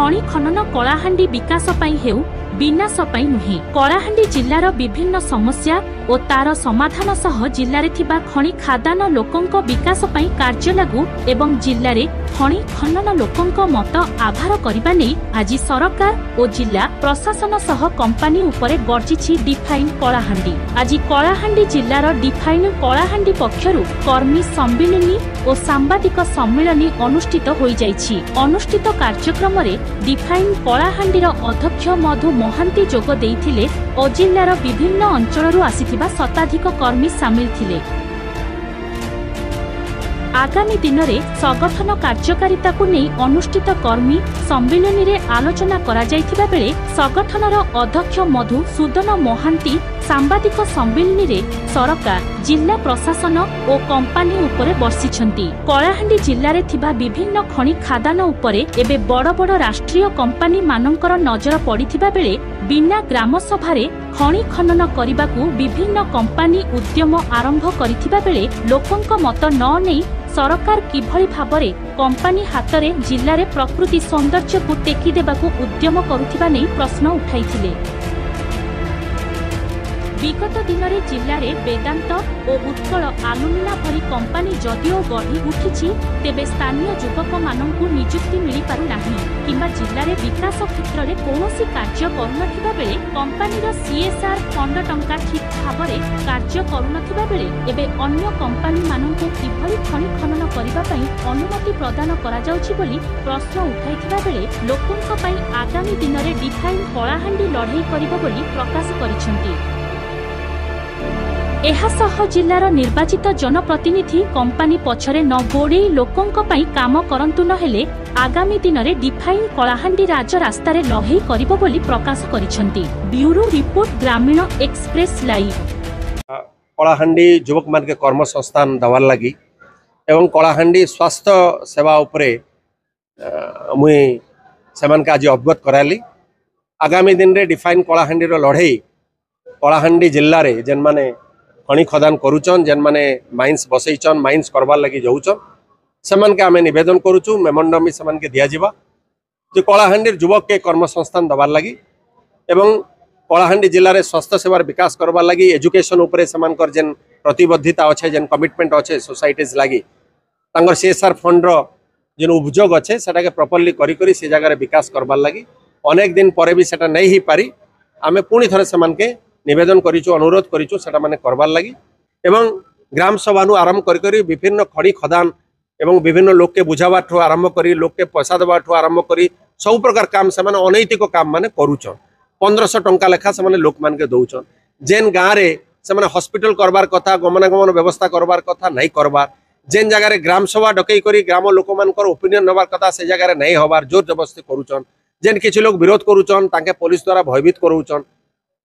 खणी खनन कलाहांडी विकास पई हेउ विनाश पई नुहे। कलाहांडी जिल्लार विभिन्न समस्या और तार समाधान सह जिल्ला रे थिबा खणी खादान लोकंक विकास पई कार्य लागू एवं जिल्ला रे खणी खनन लोकंक मत आभार करिबा नै आज सरकार और जिल्ला प्रशासन सह कंपनी उपरे गर्जिछि डिफाइन कलाहांडी। आज कलाहांडी जिल्लार डिफाइन कलाहांडी पक्षरु कर्मी सम्मिलनी और सांबादिक सम्मेलन अनुष्ठित होई जाइछि। अनुष्ठित कार्यक्रम रे डिफाइन कलाहांडीर अध्यक्ष मधु महांती जोग देइथिले और जिल्लार विभिन्न अंचलरू आसिथिबा शताधिक कर्मी सामिल थिले। आगामी दिन में संगठन कार्यकारिता को नहीं अनुष्ठित कर्मी सम्मेलन में आलोचना करा जाइथिबा बेले संगठनर अध्यक्ष मधु सूदन महांती सांबादिक सम्मेलन में सरकार जिला प्रशासन और कंपनी उपरे बर्षिछंती। कलाहांडी जिल्ला रे थिबा विभिन्न खणी खादान उपरे एबे बड़ बड़ राष्ट्रीय कंपनी मानकर नजर पड़िथिबा बेले बिना ग्राम सभारे खणी खनन करबाकू विभिन्न कंपनी उद्यम आरंभ करिथिबा बेले लोकंक मत न नै सरकार किभଳି भाबरे कंपनी हातरे जिल्ला रे प्रकृति सौंदर्य को टेकी देबाकू उद्यम करुथिबा नै प्रश्न उठाइथिले। विगत दिन में जिल्ला रे वेदांत और उत्कल आलुमिना भली कंपनी जदिओ गढ़ी उठी तेबे स्थानीय युवक मानकू नियुक्ति मिली पारु नाही किंबा जिल्ला रे विकास क्षेत्र में कौनसी कार्य करुनथिबा बेले कंपनीर सीएसआर फंड टंका ठीक भाबरे कार्य करुनथिबा बेले एबे अन्य कंपनी मानकू किभଳି खणी खनन करिबा पई अनुमति प्रदान करा जाउछि बोली प्रश्न उठाइथिबा बेले लोकंक पई आगामी दिन में डिफाइन कलाहांडी लड़ाई करिबो बोली प्रकाश करिसेंती। एहासह जिल्लार निर्वाचित जनप्रतिनिधि कंपनी पछरे न गोड़े लोकंक पई काम करंतु नहेले आगामी दिन में डिफाइन कलाहांडी राज रास्ता रे लड़ाई करिबो बोली प्रकाश करिसेंती। ब्यूरो रिपोर्ट ग्रामीण एक्सप्रेस लाइव। कलाहांडी युवक मान के कर्म संस्थान दवार लगी एवं कलाहांडी स्वास्थ्य सेवा उपरे मुई सेमान के आज अवगत कराली। आगामी दिन रे डिफाइन कलाहांडी रो लड़ाई कलाहांडी जिल्ला रे जेन माने खणी खदान करुचन जेन माने माइन्स बसैचन माइन्स करबार लगी जाऊचन सेमान के आमे निवेदन करूचु मेमोरेंडम भी सेमान के दिया जिबा जे कलाहांडी युवक के कर्म संस्थान दबार लगी एवं कलाहांडी जिल्ला रे स्वास्थ्य सेवार विकास करबार लगी एजुकेशन उपरे सेमानकर जेन प्रतिबद्धता अच्छे जेन कमिटमेंट अच्छे सोसाइटीज लगी तांगर सीएसआर फंड रो जेन उपयोग अच्छे सेटा के प्रॉपर्ली करी करी से जगह रे विकास करबार लगी अनेक दिन परे भी सेटा नहीं ही पारी आमे पुणी थरे सेमान के निवेदन करिचु अनुरोध करिचु सेटा माने करबार लगी एवं ग्राम सभा नु आरंभ करी करी विभिन्न खड़ी खदान एवं विभिन्न लोक के बुझावा ठो आरंभ करी लोक के पैसा देवा ठो आरंभ करी सब प्रकार काम से माने अनैतिक काम माने करूचन 1500 टंका लेखा से माने लोक मान के दउचन जेन गां रे से माने हॉस्पिटल करबार कथा गमनागमन व्यवस्था करबार कथा नहीं करबार जेन जगह रे ग्राम सभा डकई करी ग्राम लोक मानकर ओपिनियन नबार कथा से जगह रे नहीं होबार जोर जबरदस्ती करूचन जेन किछि लोग विरोध करूचन ताके पुलिस द्वारा भयभीत करूचन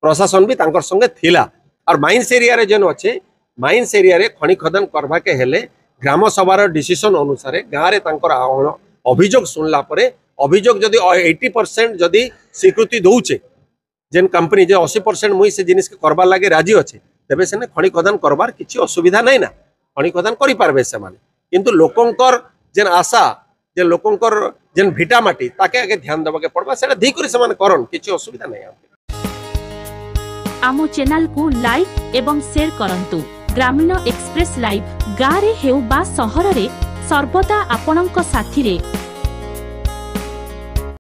प्रशासन भी तांकर संगे थिला और माइन्स एरिया रे जेन अच्छे माइन्स एरिया रे खणी खदान करबा के हेले ग्राम सभार डिसीजन अनुसार गाँव रे तांकर अभियोग सुनला परे अभियोग जदि 80% जदि स्वीकृति दउचे जेन कंपनी जे 80% मुई से जिनिस के करबार लागे राजी अच्छे तेबे सेने खणी खदान करबार किछि असुविधा नहीं ना खणी खदान करि पारबे से माने किंतु लोकंकर जेन आशा जे लोकंकर जेन भिटा माटी ताके आगे ध्यान देबा के पड़बा सेटा धी करी से माने करन किछि असुविधा नहीं। आमो चैनल को लाइक एवं शेयर करंतु। ग्रामीण एक्सप्रेस लाइव गाँव रे हेउ बा सहर रे सर्वदा आपणक साथी रे